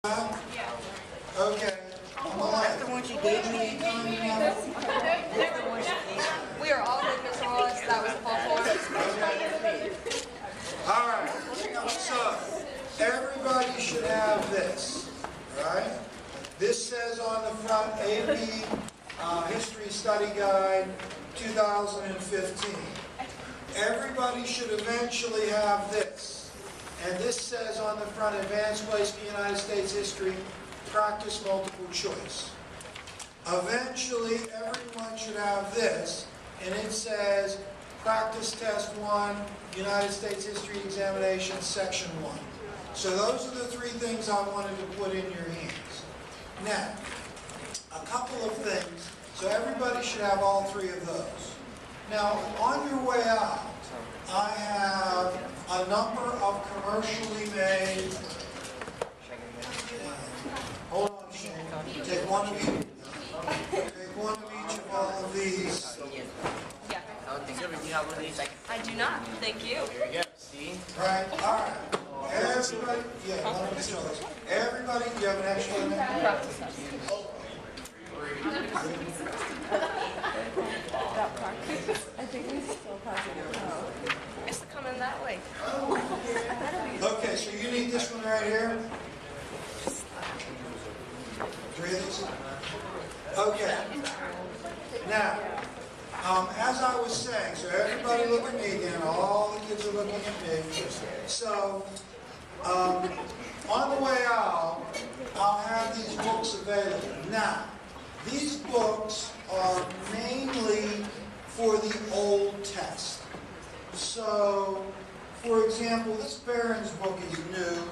Okay. That's the one she gave me. We are all good, Mr. Wallace. That was the full floor. All right. So, everybody should have this, right? This says on the front, AP History Study Guide 2015. Everybody should eventually have this. And this says on the front, Advanced Placement United States History, Practice Multiple Choice. Eventually, everyone should have this, and it says, Practice Test 1, United States History Examination, Section 1. So those are the three things I wanted to put in your hands. Now, a couple of things. So everybody should have all three of those. Now, on your way out, I have a number of commercially made. Hold on, Shane. Take one of each. Take one of each of all of these. Yeah. I do not. Thank you. Here we go. See? Right? All right. Everybody, yeah, one of each of those. Everybody, do you have an extra in there? Practice test. I think we still possibly It's coming that way. Okay, so you need this one right here? Three of these? Okay. Now, as I was saying, so everybody look at me again, all the kids are looking at me. So, on the way out, I'll have these books available. Now, these books are mainly for the old test. So, for example, this Barron's book is new,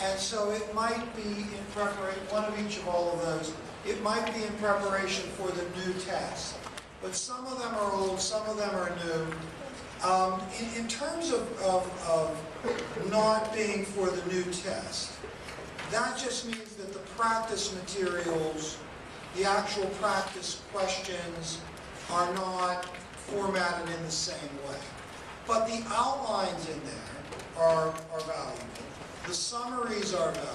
and so it might be in preparation, one of each of all of those, it might be in preparation for the new test. But some of them are old, some of them are new. In terms of not being for the new test, that just means that the practice materials, the actual practice questions, are not formatted in the same way. But the outlines in there are valuable. The summaries are valuable.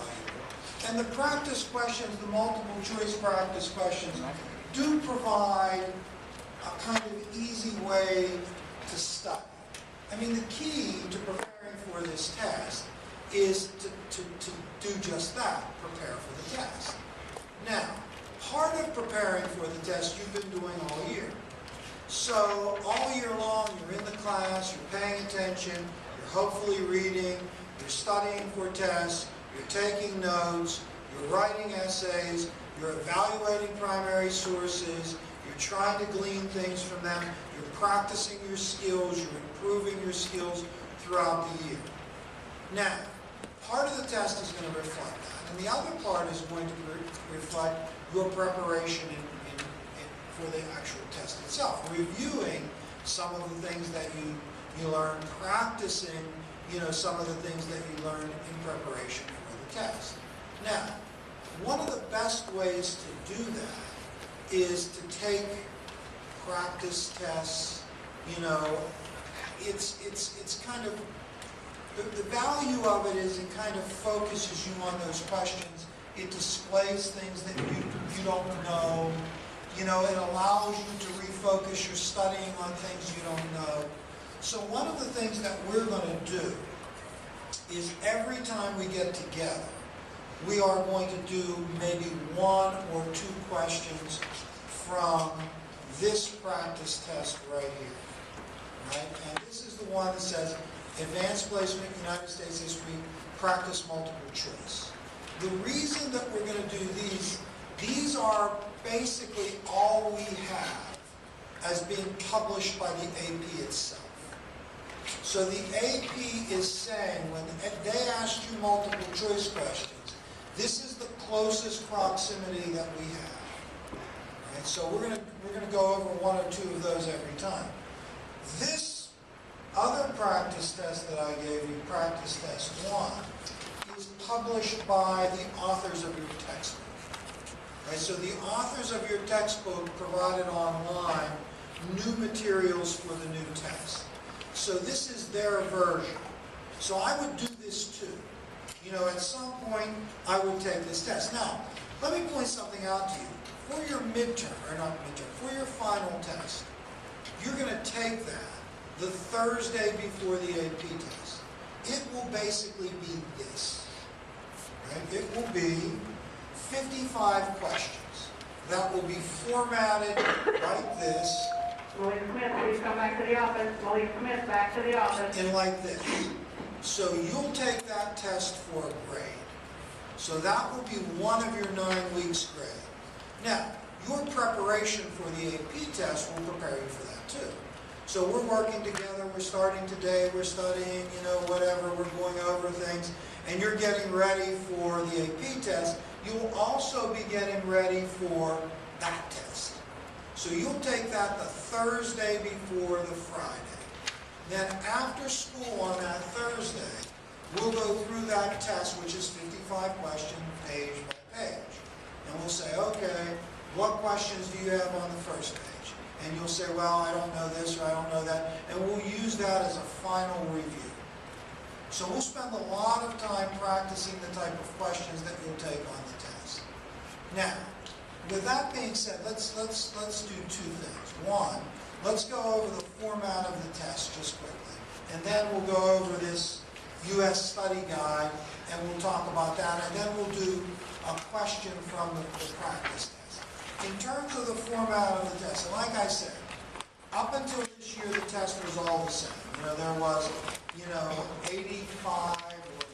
And the practice questions, the multiple choice practice questions, do provide a kind of easy way to study. I mean, the key to preparing for this test is to do just that, prepare for the test. Now, part of preparing for the test you've been doing all year. So all year long, you're in the class, you're paying attention, you're hopefully reading, you're studying for tests, you're taking notes, you're writing essays, you're evaluating primary sources, you're trying to glean things from them, you're practicing your skills, you're improving your skills throughout the year. Now, part of the test is going to reflect that, and the other part is going to reflect your preparation for the actual test itself, reviewing some of the things that you learned, practicing, some of the things that you learned in preparation for the test. Now, one of the best ways to do that is to take practice tests. It's kind of the value of it is it kind of focuses you on those questions. It displays things that you don't know. It allows you to refocus your studying on things you don't know. So one of the things that we're going to do is every time we get together, we are going to do maybe one or two questions from this practice test right here. Right? And this is the one that says Advanced Placement United States History, Practice Multiple Choice. The reason that we're going to do these are basically all we have as being published by the AP itself. So the AP is saying, when they ask you multiple choice questions, this is the closest proximity that we have. Right? So we're going to go over one or two of those every time. This other practice test that I gave you, practice test 1, is published by the authors of your textbook. Right, so the authors of your textbook provided online new materials for the new test. So this is their version. So I would do this too. You know, at some point, I will take this test. Now, let me point something out to you. For your midterm, or not midterm, for your final test, you're going to take that the Thursday before the AP test. It will basically be this. Right? It will be 55 questions that will be formatted like this. William Smith, please come back to the office. William Smith, back to the office. And like this. So you'll take that test for a grade. So that will be one of your 9 weeks grade. Now, your preparation for the AP test will prepare you for that too. So we're working together, we're starting today, we're studying, you know, whatever, we're going over things, and you're getting ready for the AP test. You will also be getting ready for that test. So you'll take that the Thursday before the Friday. Then after school on that Thursday, we'll go through that test, which is 55 questions, page by page. And we'll say, okay, what questions do you have on the first page? And you'll say, well, I don't know this or I don't know that. And we'll use that as a final review. So we'll spend a lot of time practicing the type of questions that you'll take on the test. Now, with that being said, let's do 2 things. One, let's go over the format of the test just quickly. And then we'll go over this U.S. study guide, and we'll talk about that. And then we'll do a question from the practice test. In terms of the format of the test, and like I said, up until this year, the test was all the same. You know, there was, 85 or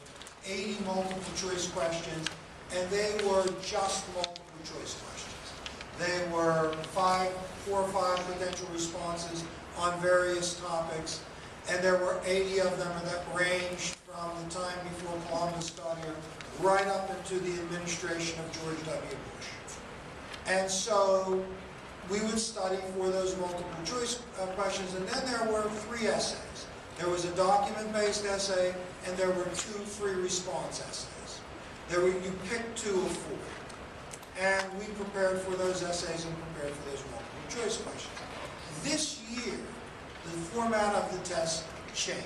80 multiple choice questions, and they were just multiple choice questions. They were 4 or 5 potential responses on various topics, and there were 80 of them that ranged from the time before Columbus got here right up into the administration of George W. Bush. And so we would study for those multiple choice questions, and then there were 3 essays. There was a document-based essay, and there were 2 free response essays. You picked 2 of 4. And we prepared for those essays and prepared for those multiple choice questions. This year, the format of the test changed.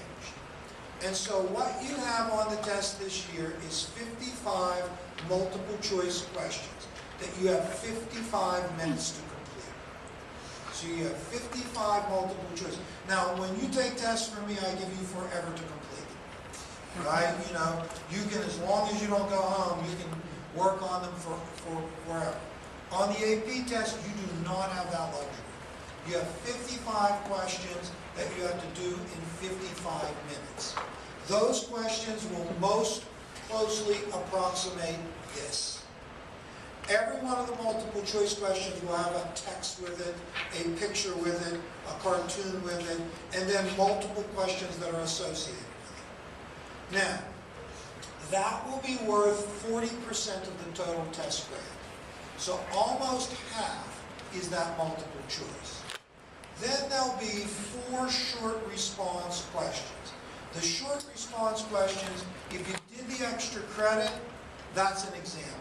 And so what you have on the test this year is 55 multiple choice questions that you have 55 minutes to complete. So you have 55 multiple choice. Now, when you take tests from me, I give you forever to complete it. Right? You know, you can, as long as you don't go home, you can work on them for forever. On the AP test, you do not have that luxury. You have 55 questions that you have to do in 55 minutes. Those questions will most closely approximate this. Every one of the multiple choice questions will have a text with it, a picture with it, a cartoon with it, and then multiple questions that are associated with it. Now, that will be worth 40% of the total test grade. So almost half is that multiple choice. Then there'll be 4 short response questions. The short response questions, if you did the extra credit, that's an example.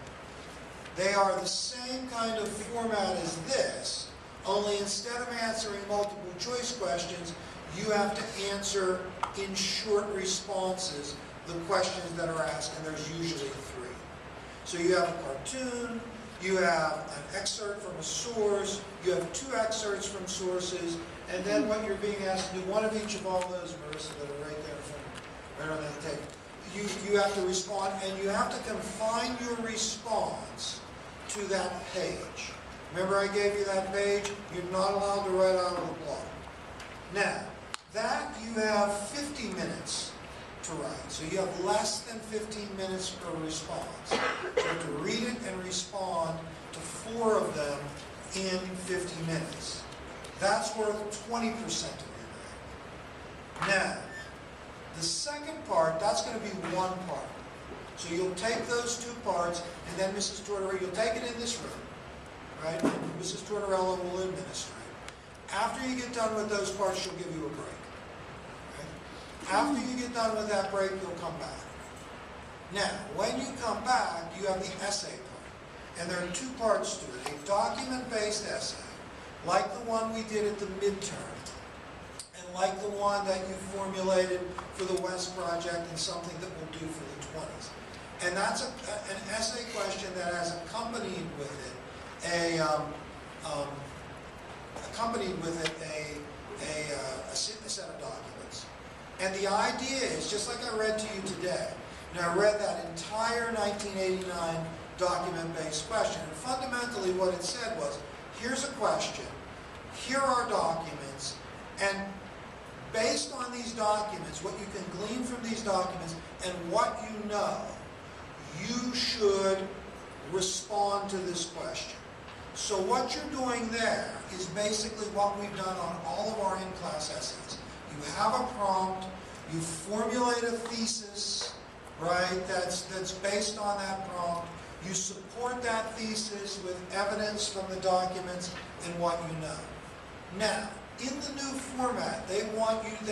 They are the same kind of format as this, only instead of answering multiple choice questions, you have to answer in short responses the questions that are asked, and there's usually 3. So you have a cartoon, you have an excerpt from a source, you have 2 excerpts from sources, and then what you're being asked to do, one of each of all those, Marissa, that are right there, right on that table. You have to respond, and you have to confine your response to that page. Remember I gave you that page? You're not allowed to write out of the block. Now, that you have 50 minutes to write. So you have less than 15 minutes per response. So you have to read it and respond to 4 of them in 50 minutes. That's worth 20% of your grade. Now, the second part, that's going to be 1 part. So you'll take those 2 parts, and then Mrs. Tortorella, you'll take it in this room, right? And Mrs. Tortorella will administer it. After you get done with those parts, she'll give you a break. Right? After you get done with that break, you'll come back. Now, when you come back, you have the essay part. And there are 2 parts to it. A document-based essay, like the one we did at the midterm, and like the one that you formulated for the West Project and something that we'll do for the 20s. And that's an essay question that has accompanied with it a set of documents. And the idea is, just like I read to you today, and I read that entire 1989 document-based question, and fundamentally what it said was, here's a question, here are documents, and based on these documents, what you can glean from these documents, and what you know, you should respond to this question. So what you're doing there is basically what we've done on all of our in-class essays. You have a prompt, you formulate a thesis, right, that's based on that prompt. You support that thesis with evidence from the documents and what you know. Now, in the new format, they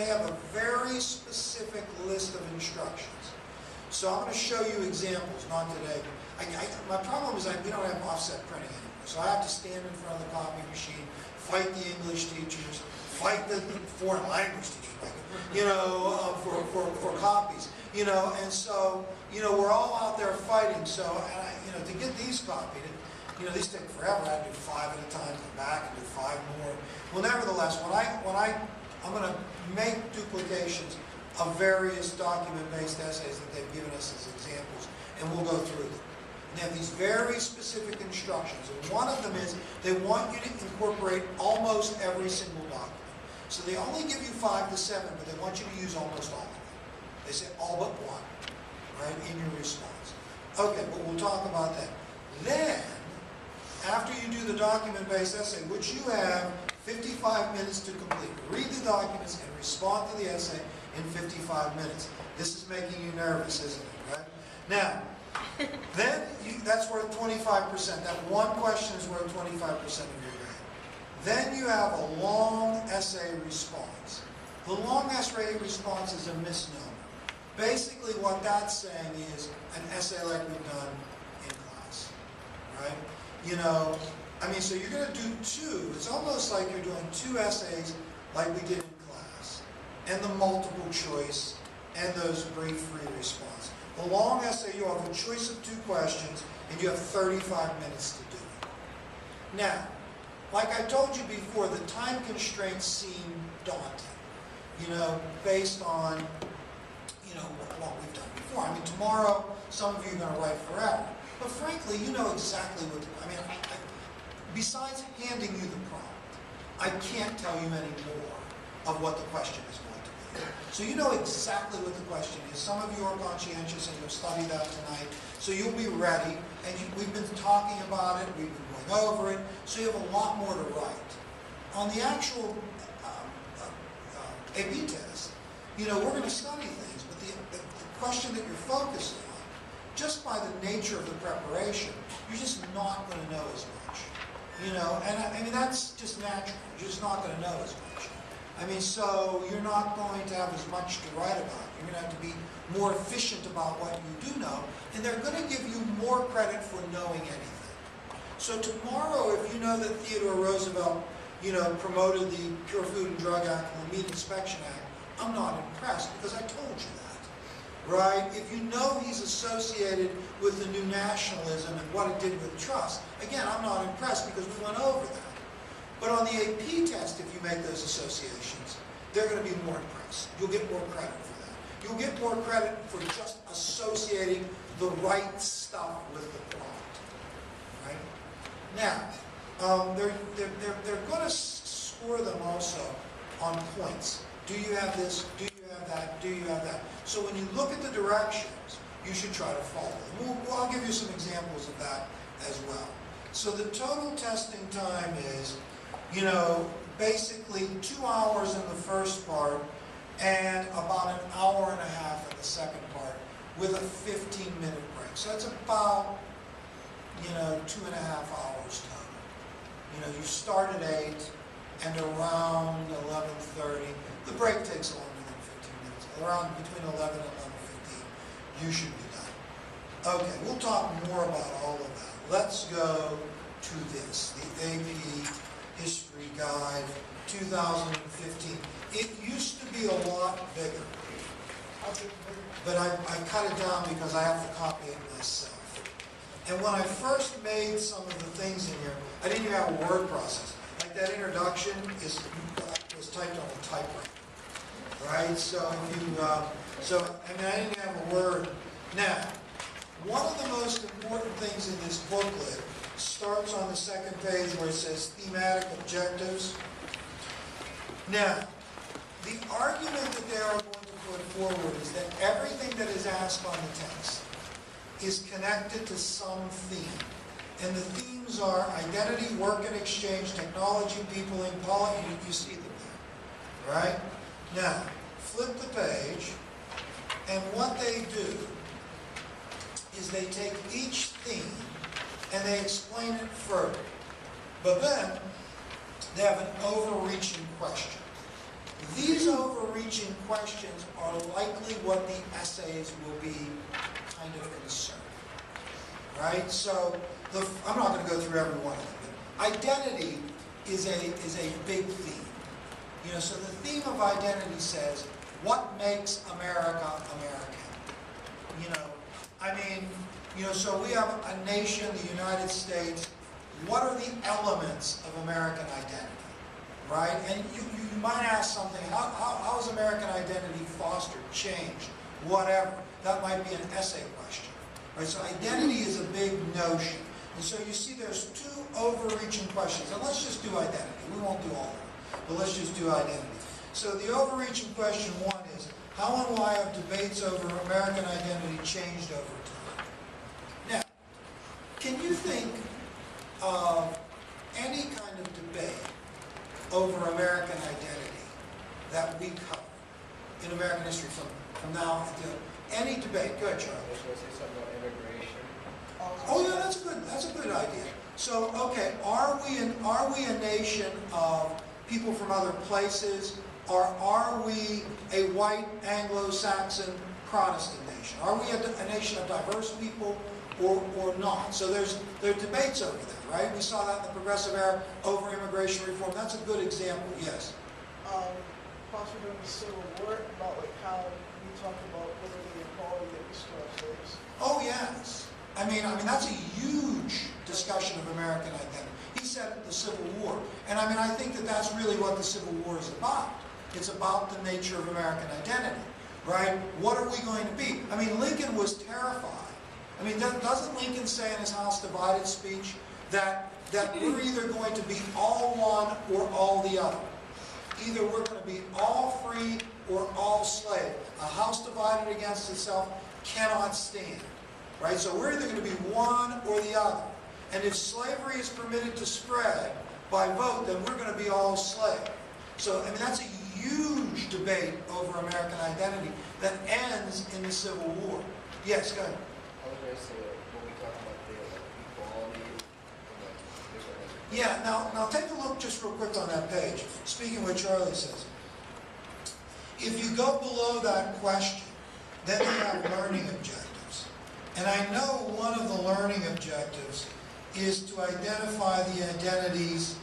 have a very specific list of instructions. So I'm going to show you examples, not today. My problem is we don't have offset printing anymore. So I have to stand in front of the copy machine, fight the English teachers, fight the foreign language teachers, for copies. And so, we're all out there fighting. So, to get these copied, these take forever. I have to do 5 at a time, come back and do 5 more. Well, nevertheless, I'm going to make duplications of various document-based essays that they've given us as examples, and we'll go through them. And they have these very specific instructions, and one of them is they want you to incorporate almost every single document. So they only give you 5 to 7, but they want you to use almost all of them. They say all but one, right, in your response. Okay, but we'll talk about that. Then, after you do the document-based essay, which you have 55 minutes to complete, read the documents and respond to the essay in 55 minutes. This is making you nervous, isn't it, right? Now, then that's worth 25%. That one question is worth 25% of your grade. Then you have a long essay response. The long essay response is a misnomer. Basically what that's saying is an essay like we've done in class, right? So you're going to do 2. It's almost like you're doing 2 essays like we did in class, and the multiple choice, and those brief free response. The long essay, you have a choice of 2 questions, and you have 35 minutes to do it. Now, like I told you before, the time constraints seem daunting, based on, what we've done before. Tomorrow, some of you are going to write forever. But frankly, you know exactly what, besides handing you the prompt, I can't tell you any more of what the question is going to be. So you know exactly what the question is. Some of you are conscientious and you'll study that tonight. So you'll be ready. And we've been talking about it. We've been going over it. So you have a lot more to write. On the actual AP test, we're going to study things. But the question that you're focused on, just by the nature of the preparation, you're just not going to know as much. And that's just natural. You're just not going to know as much. So you're not going to have as much to write about. You're going to have to be more efficient about what you do know, and they're going to give you more credit for knowing anything. So tomorrow, if you know that Theodore Roosevelt, promoted the Pure Food and Drug Act and the Meat Inspection Act, I'm not impressed because I told you that. Right? If you know he's associated with the new nationalism and what it did with trust, again, I'm not impressed because we went over that. But on the AP test, if you make those associations, they're going to be more impressed. You'll get more credit for that. You'll get more credit for just associating the right stuff with the prompt. Right? Now, they're going to score them also on points. Do you have this? Do you have that? Do you have that? So when you look at the directions, you should try to follow them. I'll give you some examples of that as well. So the total testing time is, basically 2 hours in the first part and about an hour and a half in the second part with a 15-minute break. So it's about, 2.5 hours total. You start at 8 and around 11:30. The break takes longer than 15 minutes. Around between 11 and 11:15, you should be done. Okay, we'll talk more about all of that. Let's go to this, the AP History Guide 2015. It used to be a lot bigger. but I cut it down because I have to copy it myself. And when I first made some of the things in here, I didn't even have a word processor. Like that introduction was typed on a typewriter, right? So if you, I didn't have a word. Now, one of the most important things in this booklet starts on the second page where it says thematic objectives. Now, the argument that they are going to put forward is that everything that is asked on the text is connected to some theme. And the themes are identity, work and exchange, technology, people, and politics. You see them there, right? Now, flip the page, and what they do is they take each theme and they explain it further. But then, they have an overreaching question. These overreaching questions are likely what the essays will be kind of concerned, right? So, I'm not going to go through every one of them, but identity is a big theme. You know, so the theme of identity says, what makes America American? You know, I mean, you know, so we have a nation, the United States. What are the elements of American identity, right? And you might ask something, how is American identity fostered, changed, whatever? That might be an essay question, right? So identity is a big notion. And so you see there's two overreaching questions. And let's just do identity. We won't do all of them, but let's just do identity. So the overreaching question one is, how and why have debates over American identity changed over time? Now, can you think of any kind of debate over American identity that we cover in American history from now until any debate? Go ahead, Charlie. I was going to say something about immigration. Oh yeah, that's a good idea. So, okay, are we a nation of people from other places, or are we a white Anglo-Saxon Protestant nation? Are we a nation of diverse people or not? So there are debates over that, right? We saw that in the Progressive Era over immigration reform. That's a good example, yes. Possibly during the Civil War, about like how we talked about political equality that we still slaves. Oh yes. I mean that's a huge discussion of American identity. He said the Civil War. And I think that that's really what the Civil War is about. It's about the nature of American identity, right? What are we going to be? Lincoln was terrified. Doesn't Lincoln say in his House Divided speech that we're either going to be all one or all the other? Either we're going to be all free or all slave. A house divided against itself cannot stand. Right? So we're either going to be one or the other. And if slavery is permitted to spread by vote, then we're going to be all slave. So, that's a huge debate over American identity that ends in the Civil War. Yes, go ahead. I was going to say, when we talk about the equality, Yeah, now take a look just real quick on that page. Speaking of what Charlie says. If you go below that question, then you have learning objectives. And I know one of the learning objectives is to identify the identities.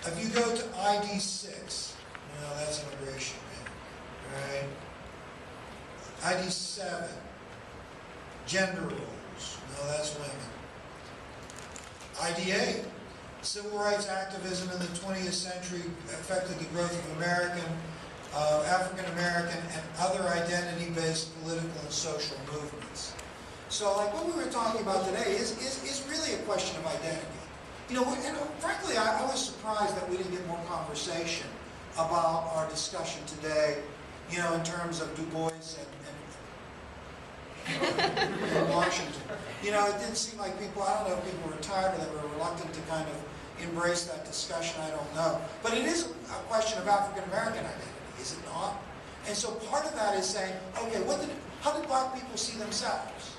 If you go to ID 6, no, that's immigration, right? ID 7, gender roles, no, that's women. ID 8, civil rights activism in the 20th century affected the growth of African American, and other identity-based political and social movements. So, like what we were talking about today is really a question of identity. And frankly, I was surprised that we didn't get more conversation about our discussion today, in terms of Du Bois and Washington. It didn't seem like people, I don't know if people were tired or they were reluctant to kind of embrace that discussion, I don't know. But it is a question of African American identity, is it not? And so part of that is saying, okay, how did black people see themselves?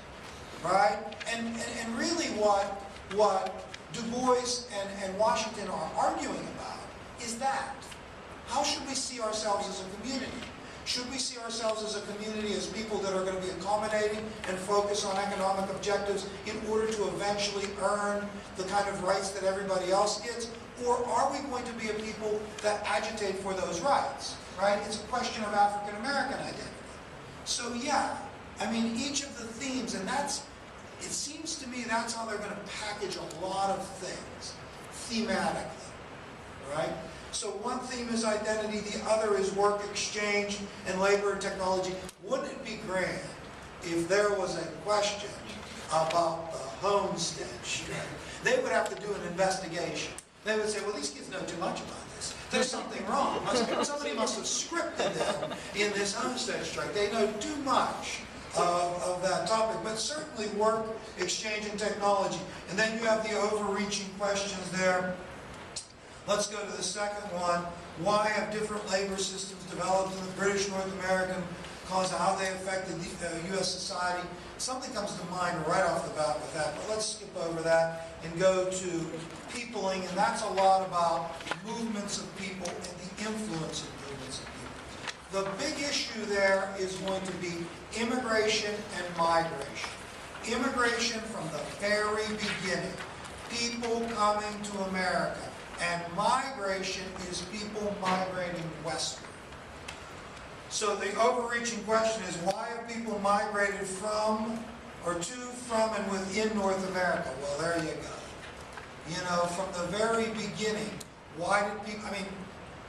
Right? And really what Du Bois and Washington are arguing about is that. How should we see ourselves as a community? Should we see ourselves as a community as people that are going to be accommodating and focus on economic objectives in order to eventually earn the kind of rights that everybody else gets? Or are we going to be a people that agitate for those rights? Right? It's a question of African American identity. So yeah, I mean, each of the themes, and it seems to me that's how they're going to package a lot of things, thematically, right? So one theme is identity, the other is work exchange and labor and technology. Wouldn't it be grand if there was a question about the homestead strike? They would have to do an investigation. They would say, well, these kids know too much about this. There's something wrong. Somebody must have scripted them in this homestead strike. They know too much of that topic, but certainly work, exchange, and technology. And then you have the overreaching questions there. Let's go to the second one. Why have different labor systems developed in the British North American colonies, how they affected U.S. society? Something comes to mind right off the bat with that, but let's skip over that and go to peopling, and that's a lot about movements of people and the influence of movements of people. The big issue there is going to be immigration and migration. Immigration from the very beginning, people coming to America, and migration is people migrating westward. So the overreaching question is, why have people migrated from, or to, from, and within North America? Well, there you go. You know, from the very beginning, why did people, I mean,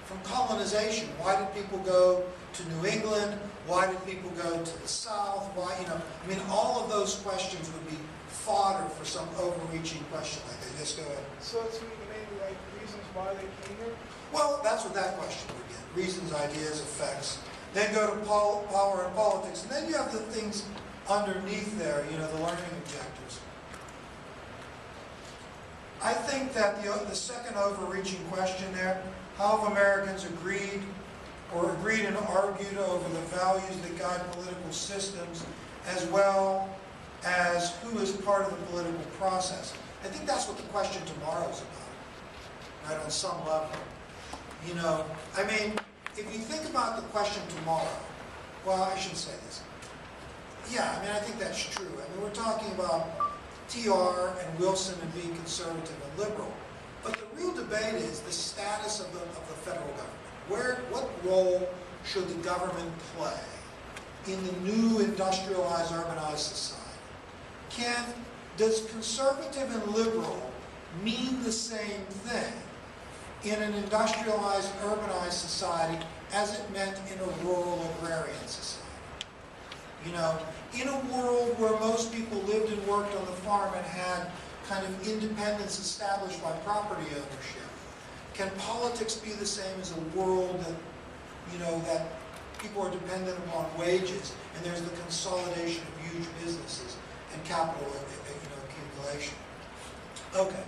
from colonization, why did people go to New England? Why did people go to the South? Why, you know, I mean, all of those questions would be fodder for some overreaching question like that. Just go ahead. So it's maybe like reasons why they came here? Well, that's what that question would get. Reasons, ideas, effects. Then go to power and politics. And then you have the things underneath there, you know, the learning objectives. I think that the second overreaching question there, how have Americans agreed and argued over the values that guide political systems, as well as who is part of the political process? I think that's what the question tomorrow is about, right, on some level. You know, I mean, if you think about the question tomorrow, well, I should say this. Yeah, I mean, I think that's true. I mean, we're talking about TR and Wilson and being conservative and liberal. But the real debate is the status of the federal government. What role should the government play in the new industrialized, urbanized society? Does conservative and liberal mean the same thing in an industrialized, urbanized society as it meant in a rural, agrarian society? You know, in a world where most people lived and worked on the farm and had kind of independence established by property ownership, can politics be the same as a world that, you know, that people are dependent upon wages and there's the consolidation of huge businesses and capital, you know, accumulation? Okay.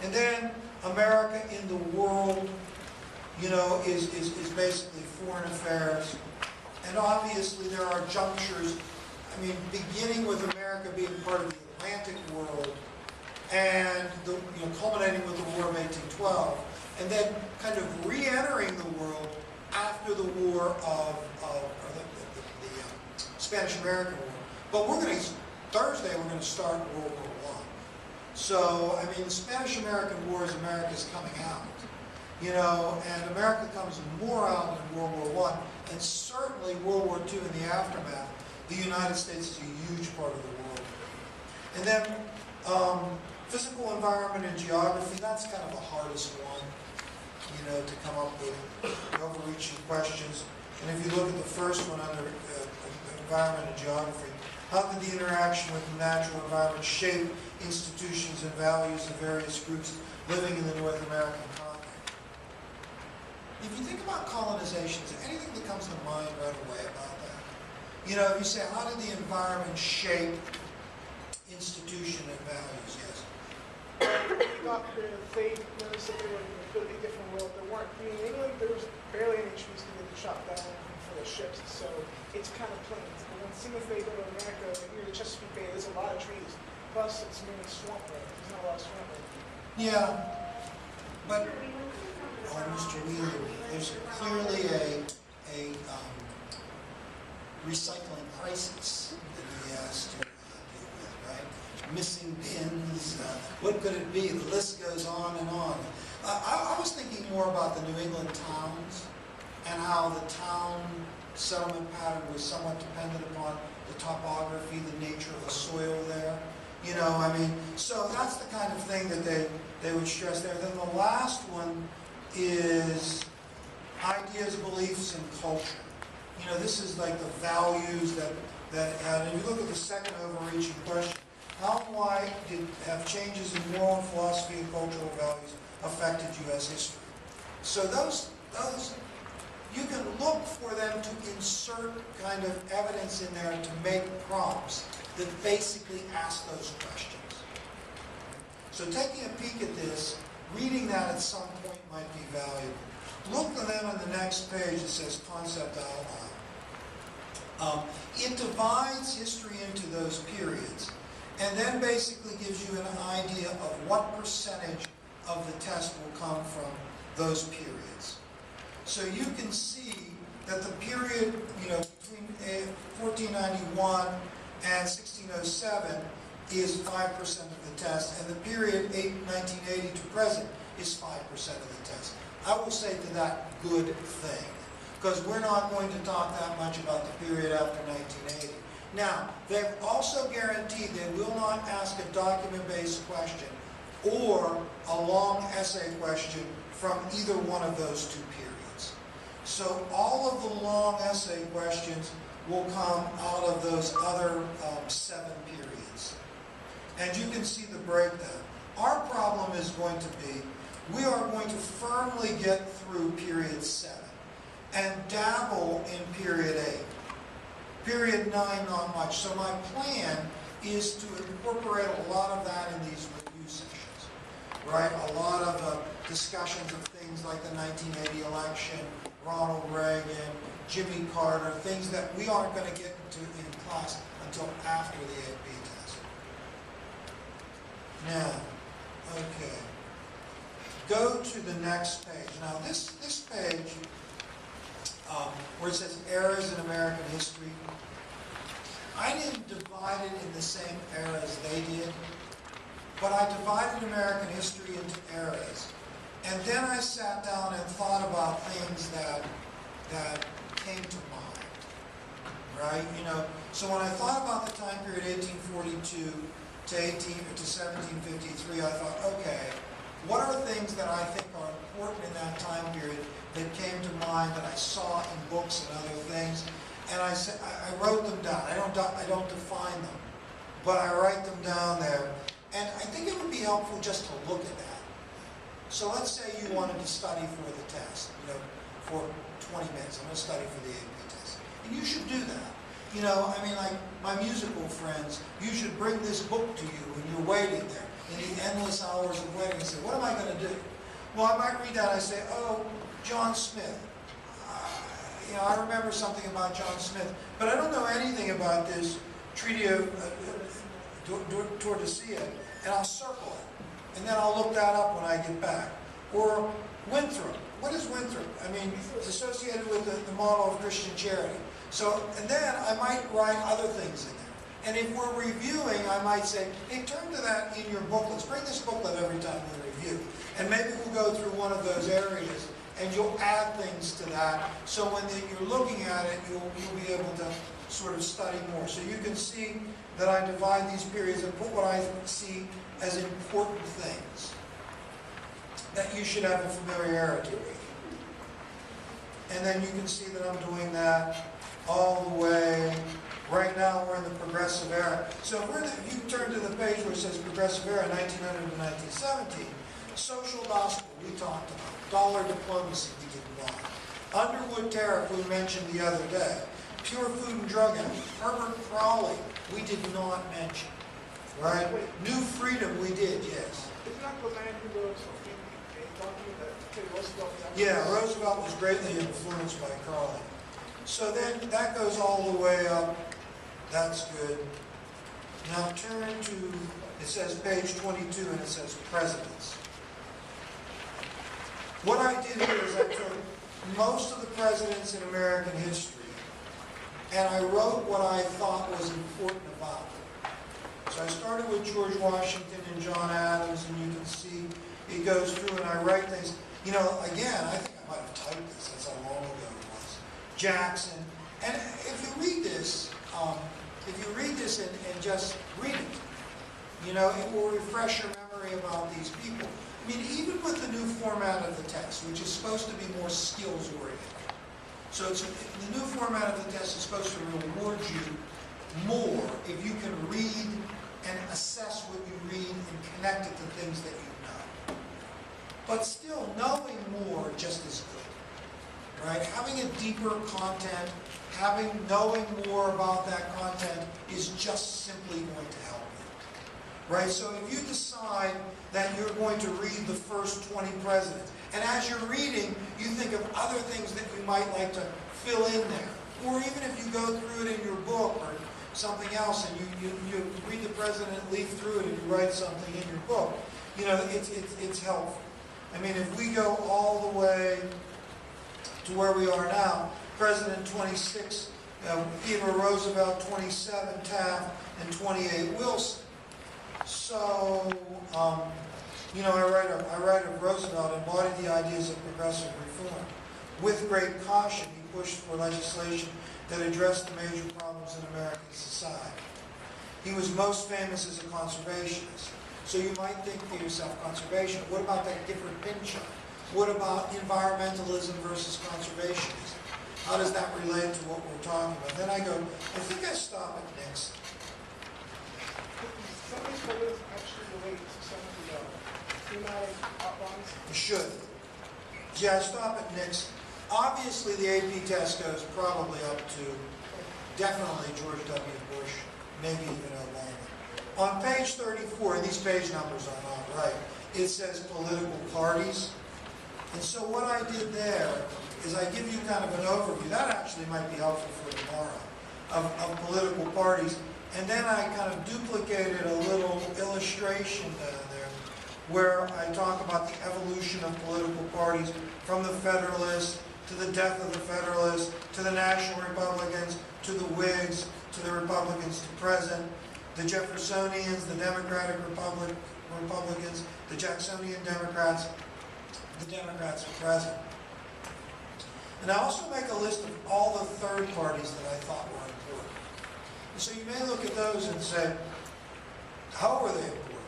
And then America in the world, you know, is basically foreign affairs. And obviously there are junctures, I mean, beginning with America being part of the Atlantic world and culminating with the War of 1812, and then kind of re-entering the world after the War of the Spanish-American War. But Thursday we're going to start World War I. So, I mean, the Spanish-American War is America's coming out. You know, and America comes more out in World War I, and certainly World War II in the aftermath. The United States is a huge part of the world. And then physical environment and geography, that's kind of the hardest one, you know, to come up with overreaching questions. And if you look at the first one under environment and geography, how did the interaction with the natural environment shape institutions and values of various groups living in the North American continent? If you think about colonization, is there anything that comes to mind right away about that? You know, if you say, how did the environment shape institution and values? Yes. Got here, they noticed that they were in a completely different world. There weren't, in England, there was barely any trees to get chopped down for the ships, so it's kind of plains. But when seeing if they go to America, near the Chesapeake Bay, there's a lot of trees. Plus, it's mainly swampland. There's not a lot of swampland. Yeah, but Mr. Wheeler, there's clearly a recycling crisis that he has to deal with, right? Missing pins, what could it be? The list goes on and on. I was thinking more about the New England towns and how the town settlement pattern was somewhat dependent upon the topography, the nature of the soil there. You know, I mean, so that's the kind of thing that they would stress there. Then the last one is ideas, beliefs, and culture. You know, this is like the values that and if you look at the second overreaching question, how and why have changes in moral and philosophy and cultural values affected U.S. history? So those you can look for them to insert kind of evidence in there to make prompts that basically ask those questions. So taking a peek at this, reading that at some point might be valuable. Look then on the next page, it says concept outline. It divides history into those periods and then basically gives you an idea of what percentage of the test will come from those periods. So you can see that the period, you know, between 1491 and 1607 is 5% of the test, and the period 1980 to present is 5% of the test. I will say to that, good thing, because we're not going to talk that much about the period after 1980. Now, they've also guaranteed they will not ask a document-based question or a long essay question from either one of those two periods. So all of the long essay questions will come out of those other 7 periods. And you can see the breakdown. Our problem is going to be, we are going to firmly get through period 7 and dabble in period 8. Period 9, not much. So my plan is to incorporate a lot of that in these review sessions, right? A lot of discussions of things like the 1980 election, Ronald Reagan, Jimmy Carter, things that we aren't going to get into in class until after the AP test. Now, okay. Go to the next page. Now, this page, where it says eras in American history, I didn't divide it in the same era as they did, but I divided American history into eras. And then I sat down and thought about things that came to mind, right? You know, so when I thought about the time period 1842 to 1753, I thought, okay, what are things that I think are important in that time period that came to mind that I saw in books and other things? And I said, I wrote them down. I don't define them, but I write them down there. And I think it would be helpful just to look at that. So let's say you wanted to study for the test, you know, for 20 minutes. I'm going to study for the AP test. And you should do that. You know, I mean, like my musical friends, you should bring this book to you when you're waiting there in the endless hours of waiting and say, what am I going to do? Well, I might read that. I say, oh, John Smith. You know, I remember something about John Smith, but I don't know anything about this Treaty of Tordesillas, and I'll circle it, and then I'll look that up when I get back. Or Winthrop. What is Winthrop? I mean, it's associated with the model of Christian charity. So, and then I might write other things in there. And if we're reviewing, I might say, hey, turn to that in your booklets. Bring this booklet every time we review. And maybe we'll go through one of those areas and you'll add things to that. So when you're looking at it, you'll be able to sort of study more. So you can see that I divide these periods and put what I see as important things that you should have a familiarity with. And then you can see that I'm doing that all the way. Right now we're in the progressive era. So if you turn to the page where it says progressive era, 1900 to 1917, social gospel we talked about. Dollar diplomacy we didn't want. Underwood tariff we mentioned the other day. Pure food and drug act. Herbert Crowley we did not mention. Right? New freedom we did, yes. Isn't that the man who wrote a document that Roosevelt? Yeah, Roosevelt was greatly influenced by Crowley. So then that goes all the way up. That's good. Now turn to, it says page 22 and it says presidents. What I did here is I took most of the presidents in American history and I wrote what I thought was important about them. So I started with George Washington and John Adams, and you can see it goes through and I write things. You know, again, I think I might have typed this, that's how long ago it was. Jackson, And if you read this and just read it, you know, it will refresh your memory about these people. I mean, even with the new format of the test, which is supposed to be more skills-oriented. So the new format of the test is supposed to reward you more if you can read and assess what you read and connect it to things that you know. But still, knowing more just as good, right? Having a deeper content, knowing more about that content is just simply going to help you, right? So if you decide that you're going to read the first 20 presidents, and as you're reading, you think of other things that you might like to fill in there, or even if you go through it in your book or something else, and you read the president, leaf through it, and you write something in your book, you know, it's helpful. I mean, if we go all the way to where we are now, President 26, Theodore Roosevelt, 27, Taft, and 28, Wilson. So, you know, I write of Roosevelt embodied the ideas of progressive reform. With great caution, he pushed for legislation that addressed the major problems in American society. He was most famous as a conservationist. So you might think to yourself, conservation, what about that Gifford Pinchot? What about environmentalism versus conservationism? How does that relate to what we're talking about? Then I go, I think I stop at Nixon. Some of these photos actually relate to some of the thematic outlines. You should. Yeah, I stop at Nixon. Obviously, the AP test goes probably up to definitely George W. Bush, maybe even Obama. On page 34, and these page numbers are not right, it says political parties. And so what I did there is I give you kind of an overview. That actually might be helpful for tomorrow, of political parties. And then I kind of duplicated a little illustration down there where I talk about the evolution of political parties from the Federalists to the death of the Federalists to the National Republicans to the Whigs to the Republicans to present, the Jeffersonians, the Democratic Republicans, the Jacksonian Democrats, the Democrats at present. And I also make a list of all the third parties that I thought were important. And so you may look at those and say, how were they important?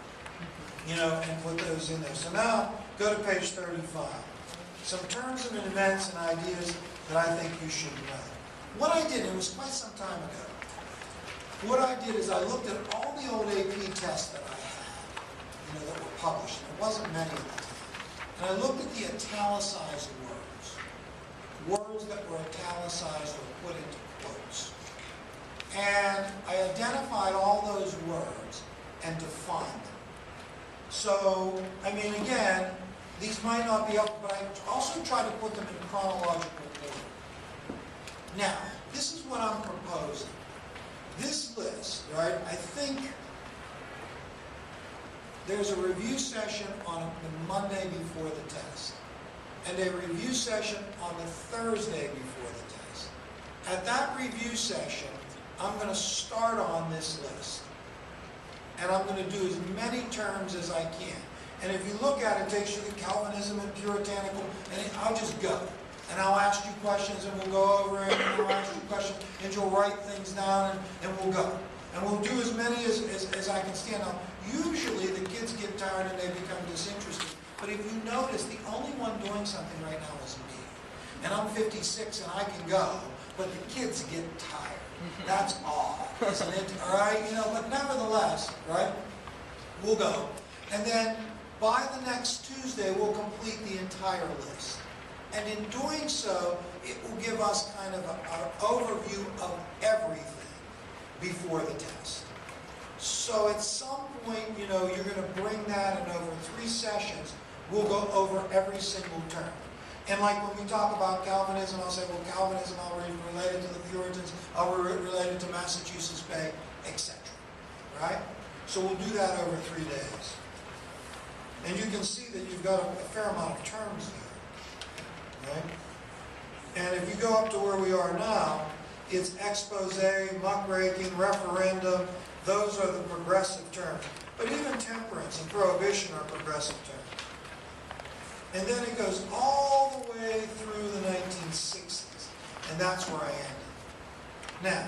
You know, and put those in there. So now, go to page 35. Some terms and events and ideas that I think you should know. What I did, it was quite some time ago, what I did is I looked at all the old AP tests that I had, you know, that were published. There wasn't many at the time. And I looked at the italicized words. Words that were italicized or put into quotes. And I identified all those words and defined them. So, I mean, again, these might not be up, but I also try to put them in chronological order. Now, this is what I'm proposing. This list, right, I think there's a review session on the Monday before the test, and a review session on the Thursday before the test. At that review session, I'm going to start on this list, and I'm going to do as many terms as I can. And if you look at it, it takes you to Calvinism and Puritanical, and I'll just go. And I'll ask you questions, and we'll go over it, and I'll ask you questions, and you'll write things down, and we'll go. And we'll do as many as I can stand on. Usually the kids get tired and they become disinterested. But if you notice, the only one doing something right now is me. And I'm 56 and I can go, but the kids get tired. That's all, isn't it? All right, you know, but nevertheless, right, we'll go. And then by the next Tuesday, we'll complete the entire list. And in doing so, it will give us kind of an overview of everything before the test. So at some point, you know, you're going to bring that, and over 3 sessions, we'll go over every single term. And like when we talk about Calvinism, I'll say, well, Calvinism, I'll relate it to the Puritans, I'll relate it to Massachusetts Bay, etc. Right? So we'll do that over 3 days. And you can see that you've got a fair amount of terms there. Right? And if you go up to where we are now, it's expose, muckraking, referendum. Those are the progressive terms. But even temperance and prohibition are progressive terms. And then it goes all the way through the 1960s. And that's where I ended. Now,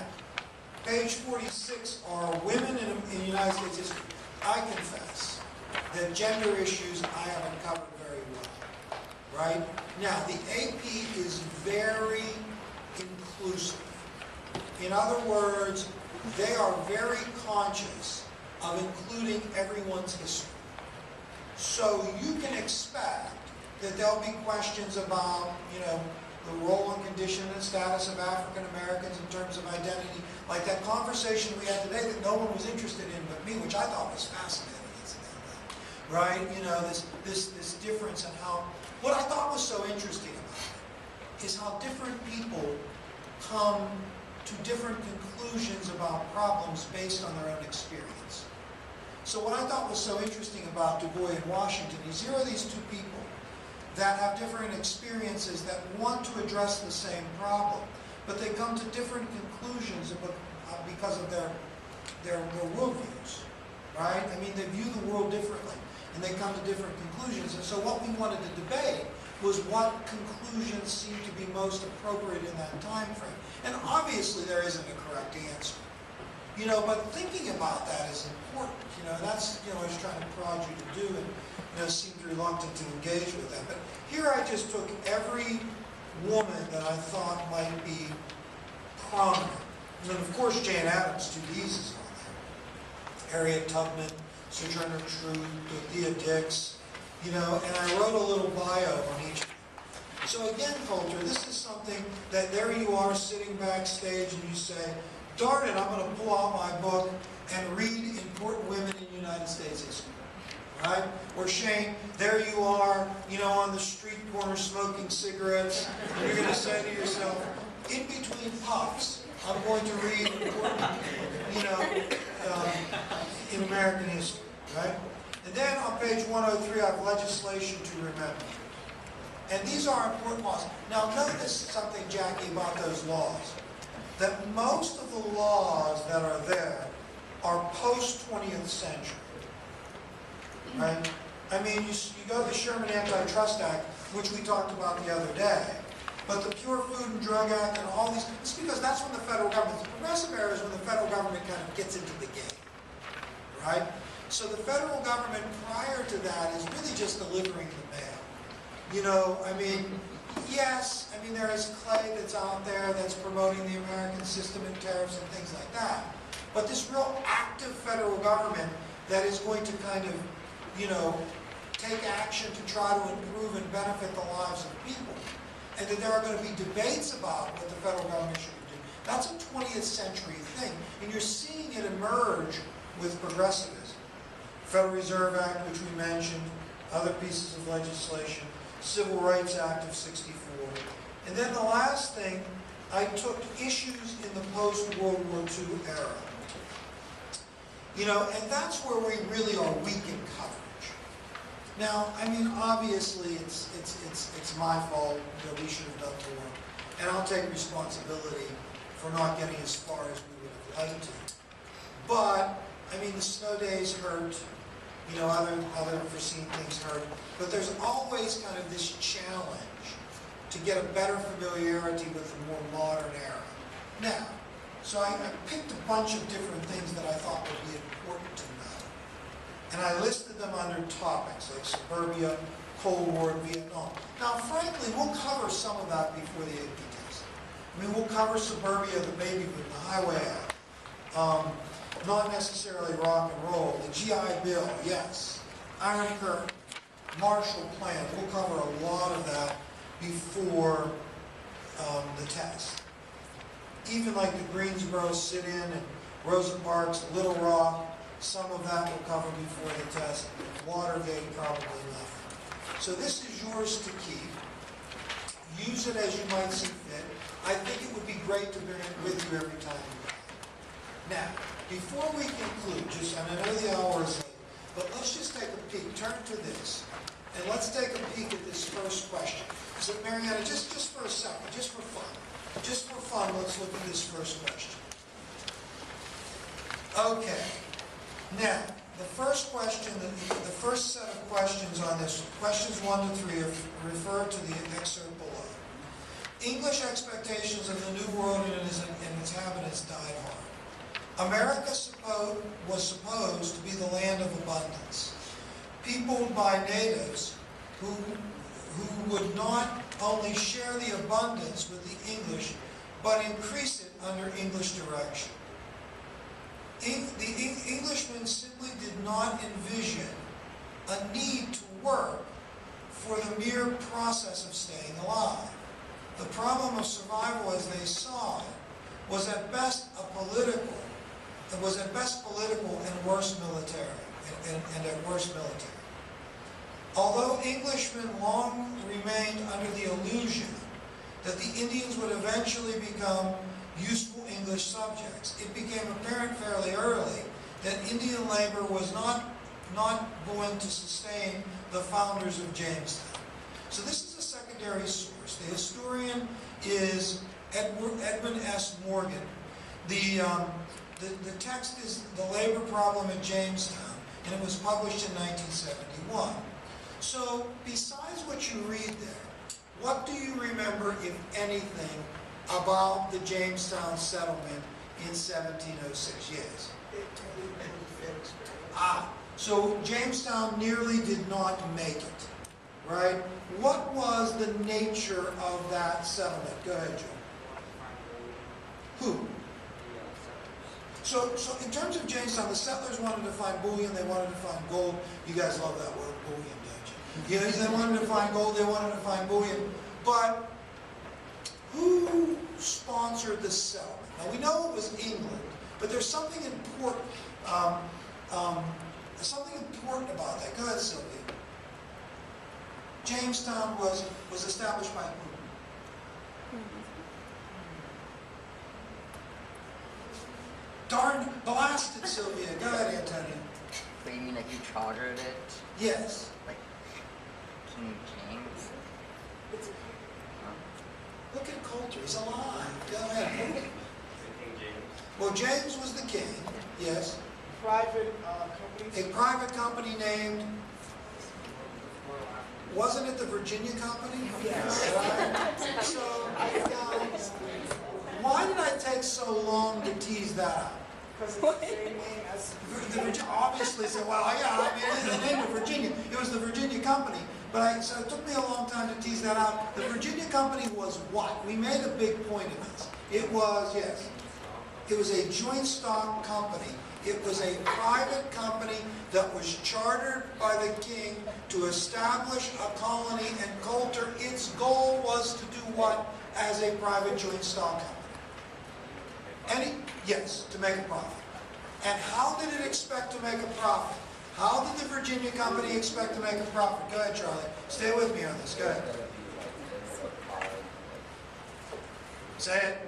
page 46 are women in United States history. I confess that gender issues I haven't covered very well, right? Now, the AP is very inclusive. In other words, they are very conscious of including everyone's history. So you can expect that there'll be questions about, the role and condition and status of African Americans in terms of identity, like that conversation we had today that no one was interested in but me, which I thought was fascinating, incidentally. Right? This difference in how, what I thought was so interesting about it is how different people come to different conclusions about problems based on their own experience. So what I thought was so interesting about Du Bois in Washington is here are these two people that have different experiences that want to address the same problem, but they come to different conclusions because of their worldviews, right? I mean, they view the world differently, and they come to different conclusions. And so what we wanted to debate was what conclusions seem to be most appropriate in that time frame. And obviously there isn't a correct answer. But thinking about that is important. That's, I was trying to prod you to do, and seemed reluctant to engage with that. But here I just took every woman that I thought might be prominent. And then, of course, Jane Addams, 2Ds is on there. Harriet Tubman, Sojourner Truth, Dorothea Dix, and I wrote a little bio on each of them. So again, Coulter, this is something that there you are sitting backstage and you say, darn it, I'm going to pull out my book and read important women in United States history. Right? Or Shane, there you are, on the street corner smoking cigarettes, and you're going to say to yourself, in between puffs, I'm going to read important, in American history, right? And then on page 103, I have legislation to remember. And these are important laws. Now notice something, Jackie, about those laws. That most of the laws that are there are post-20th century. Right? I mean, you go to the Sherman Antitrust Act, which we talked about the other day, but the Pure Food and Drug Act and all these, it's because that's when the federal government, the progressive era is when the federal government kind of gets into the game. Right? So the federal government prior to that is really just delivering the mail. Yes, there is Clay that's out there that's promoting the American system and tariffs and things like that. But this real active federal government that is going to kind of, take action to try to improve and benefit the lives of people. And that there are going to be debates about what the federal government should do. That's a 20th century thing. And you're seeing it emerge with progressivism. Federal Reserve Act, which we mentioned, other pieces of legislation, Civil Rights Act of '64. And then the last thing, I took issues in the post-World War II era. And that's where we really are weak in coverage. Now, obviously it's my fault that we should have done more. And I'll take responsibility for not getting as far as we would have liked to. But, the snow days hurt. Other unforeseen things hurt. But there's always kind of this challenge to get a better familiarity with the more modern era. Now, so I picked a bunch of different things that I thought would be important to know. And I listed them under topics like suburbia, Cold War, and Vietnam. Now, frankly, we'll cover some of that before the AP test. We'll cover suburbia, the baby boom, the Highway Act. Not necessarily rock and roll. The GI Bill, yes. Iron Curtain, Marshall Plan. We'll cover a lot of that before the test. Even like the Greensboro sit-in and Rosa Parks, Little Rock, some of that we'll cover before the test. Watergate, probably nothing. So this is yours to keep. Use it as you might see fit. I think it would be great to bring it with you every time you write. Now, before we conclude, and I know the hour is late, but let's just take a peek. Turn to this, and let's take a peek at this first question. So, Mariana, just for a second, just for fun, let's look at this first question. Okay. Now, the first question, the first set of questions on this, questions 1 to 3, are referred to the excerpt below. English expectations of the New World and its inhabitants died hard. America was supposed to be the land of abundance, peopled by natives who would not only share the abundance with the English, but increase it under English direction. The Englishmen simply did not envision a need to work for the mere process of staying alive. The problem of survival as they saw it was at best political and worse military, and at worst military. Although Englishmen long remained under the illusion that the Indians would eventually become useful English subjects, it became apparent fairly early that Indian labor was not going to sustain the founders of Jamestown. So this is a secondary source. The historian is Edmund S. Morgan. The text is The Labor Problem at Jamestown, and it was published in 1971. So, besides what you read there, what do you remember, if anything, about the Jamestown settlement in 1706? Yes? So Jamestown nearly did not make it, right? What was the nature of that settlement? Go ahead, Joe. Who? So in terms of Jamestown, the settlers wanted to find bullion, they wanted to find gold. You guys love that word, bullion, don't you? Yeah, they wanted to find gold, they wanted to find bullion. But who sponsored the settlement? Now we know it was England, but there's something important, about that. Go ahead, Sylvia. Jamestown was established by who? Darn blasted, Sylvia. Go ahead, Antonio. But you mean like you chartered it? Yes. Like King James? Look at Coulter. He's alive. Go ahead. Well, James was the king. Yes. Private companies. A private company named, wasn't it the Virginia Company? Yes. Right. So, why did I take so long to tease that out? Because it's the same name as... Obviously, so, well, yeah, I mean, it's the name of Virginia. It was the Virginia Company. But so it took me a long time to tease that out. The Virginia Company was what? We made a big point of this. It was, yes, it was a joint stock company. It was a private company that was chartered by the king to establish a colony, and Coulter, its goal was to do what as a private joint stock company? Yes, to make a profit. And how did it expect to make a profit? How did the Virginia Company expect to make a profit? Go ahead, Charlie. Stay with me on this. Go ahead. Say it.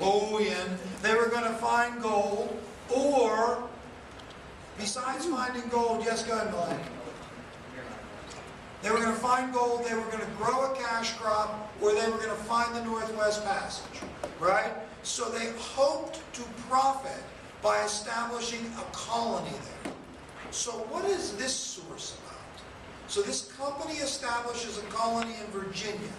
Bullion. They were going to find gold, or, besides finding gold, yes, go ahead, Melanie. They were going to find gold, they were going to grow a cash crop, or they were going to find the Northwest Passage, right? So they hoped to profit by establishing a colony there. So what is this source about? So this company establishes a colony in Virginia.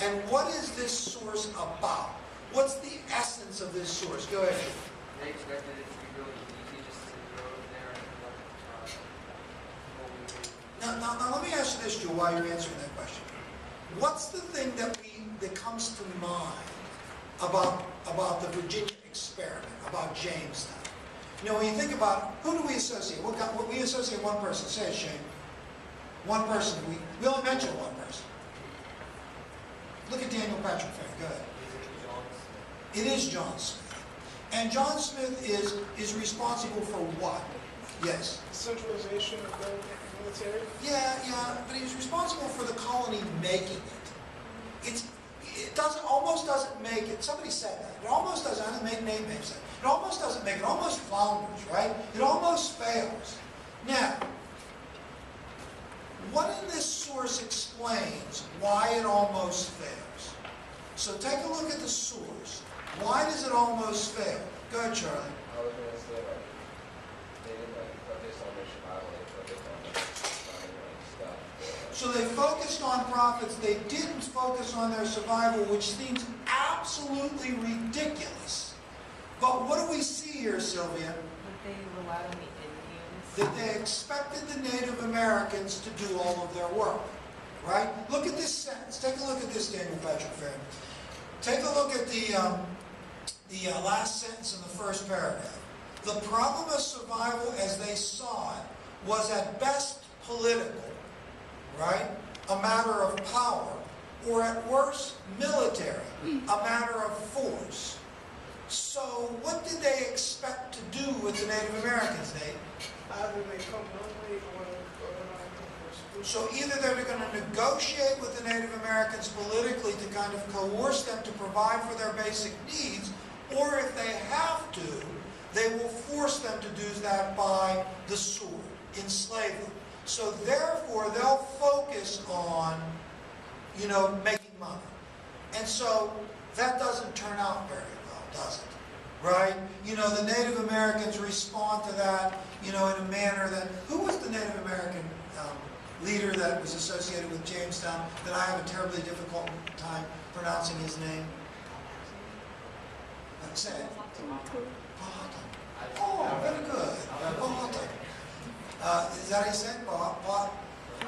And what is this source about? What's the essence of this source? Go ahead. They expected it to be really easy just to go over there and Now let me ask you this, Joe, while you're answering that question. What's the thing that comes to mind about the Virginia experiment, about Jamestown? You know, when you think about, who do we associate? We associate one person. Say it, Shane. One person. We only mention one person. Look at Daniel Patrick Fair. Go ahead. It is John Smith. And John Smith is responsible for what? Yes. Centralization of the military. Yeah, but he was responsible for the colony making it. It almost doesn't make it. Somebody said that. It almost doesn't. I didn't make names. It almost doesn't make it. It almost flounders, right? It almost fails. Now, what in this source explains why it almost fails? So take a look at the source. Why does it almost fail? Go ahead, Charlie. I was going to say, like, they didn't focus on their survival, they focused on like, finding like stuff. So they focused on profits. They didn't focus on their survival, which seems absolutely ridiculous. But what do we see here, Sylvia? That they relied on the Indians. That they expected the Native Americans to do all of their work, right? Look at this sentence. Take a look at this, Daniel Patrick Fair. Take a look at the last sentence in the first paragraph. The problem of survival as they saw it was at best political, right? A matter of power, or at worst military, a matter of force. So what did they expect to do with the Native Americans, Nate? Either they come willingly or they're not come for So either they're going to negotiate with the Native Americans politically to kind of coerce them to provide for their basic needs, or if they have to, they will force them to do that by the sword, enslave them. So therefore, they'll focus on, making money. And so that doesn't turn out very well, does it? Right? The Native Americans respond to that, in a manner that, who was the Native American leader that was associated with Jamestown that I have a terribly difficult time pronouncing his name? Say it. Oh, very good. Is that how you say it?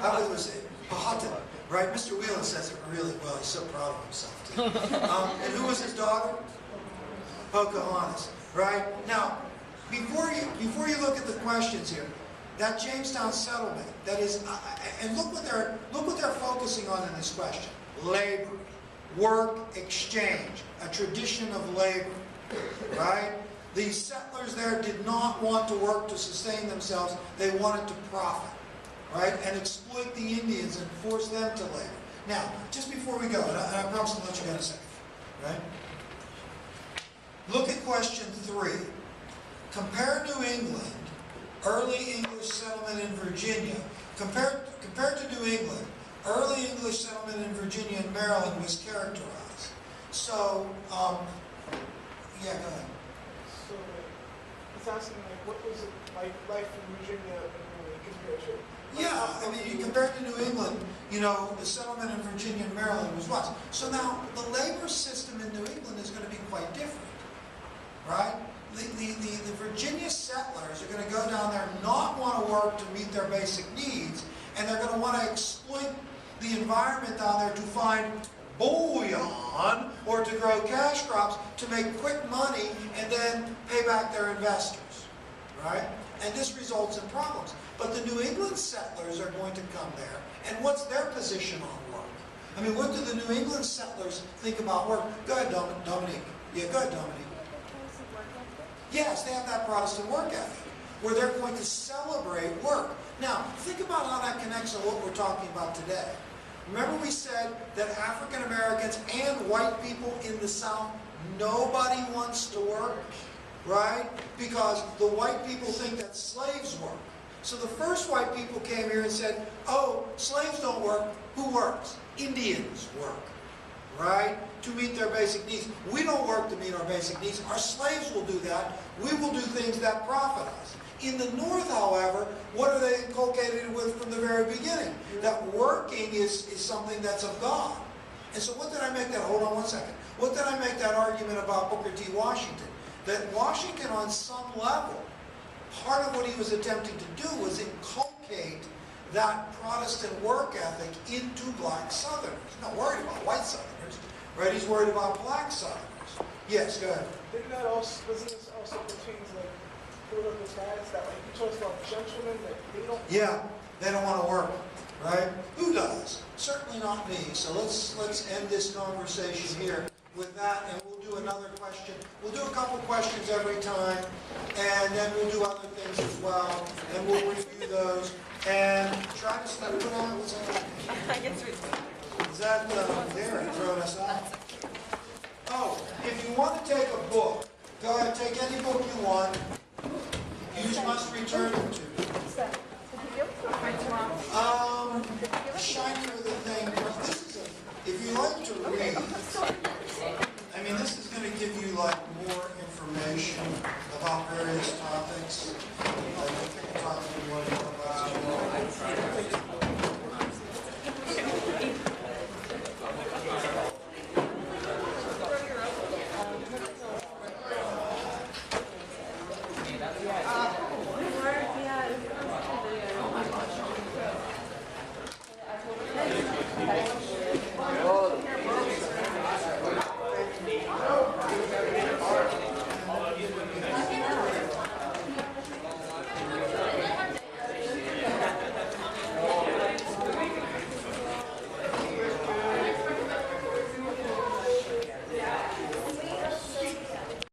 I would say Powhatan, right? Mr. Wheelan says it really well. He's so proud of himself, too. And who was his daughter? Pocahontas, right? Now, before you look at the questions here, that Jamestown settlement, that is, and look what they're focusing on in this question: labor, work, exchange, a tradition of labor, right? These settlers there did not want to work to sustain themselves. They wanted to profit, right? And exploit the Indians and force them to labor. Now, just before we go, and I promise to let you go in a second, right? Look at question 3. Compare New England, early English settlement in Virginia. Compared to New England, early English settlement in Virginia and Maryland was characterized. So, yeah, go ahead. So it's asking what was it like life in Virginia compared to? Yeah, I mean, you compare it to New England, the settlement in Virginia and Maryland was less. So now, the labor system in New England is going to be quite different, right? The Virginia settlers are going to go down there and not want to work to meet their basic needs, and they're going to want to exploit the environment down there to find bullion or to grow cash crops to make quick money and then pay back their investors, right? And this results in problems. But the New England settlers are going to come there, and what's their position on work? I mean, what do the New England settlers think about work? Go ahead, Dominique. Yeah, go ahead, Dominique. Yes, they have that Protestant work ethic, where they're going to celebrate work. Now, think about how that connects to what we're talking about today. Remember we said that African Americans and white people in the South, nobody wants to work, right? Because the white people think that slaves work. So the first white people came here and said, oh, slaves don't work. Who works? Indians work, right? To meet their basic needs. We don't work to meet our basic needs. Our slaves will do that. We will do things that profit us. In the North, however, what are they inculcated with from the very beginning? That working is something that's of God. And so what did I make that, hold on one second. What did I make that argument about Booker T. Washington? That Washington, on some level, part of what he was attempting to do was inculcate that Protestant work ethic into black Southerners. He's not worried about white Southerners, right? He's worried about black Southerners. Yes, go ahead. Didn't that also, doesn't this also pertain to like political status that like you told us about gentlemen that they don't? Yeah, they don't want to work, right? Who does? Certainly not me. So let's end this conversation here with that, and we'll do another question. We'll do a couple questions every time, and then we'll do other things as well, and we'll review those and try to study. What's that? I get through. Is that Darren throwing us off? Oh, if you want to take a book, go ahead, take any book you want. You must return it to me. Shinier the thing. This is if you like to read, I mean, this is going to give you like more information about various topics. Like the topic you want to know about. Cutting them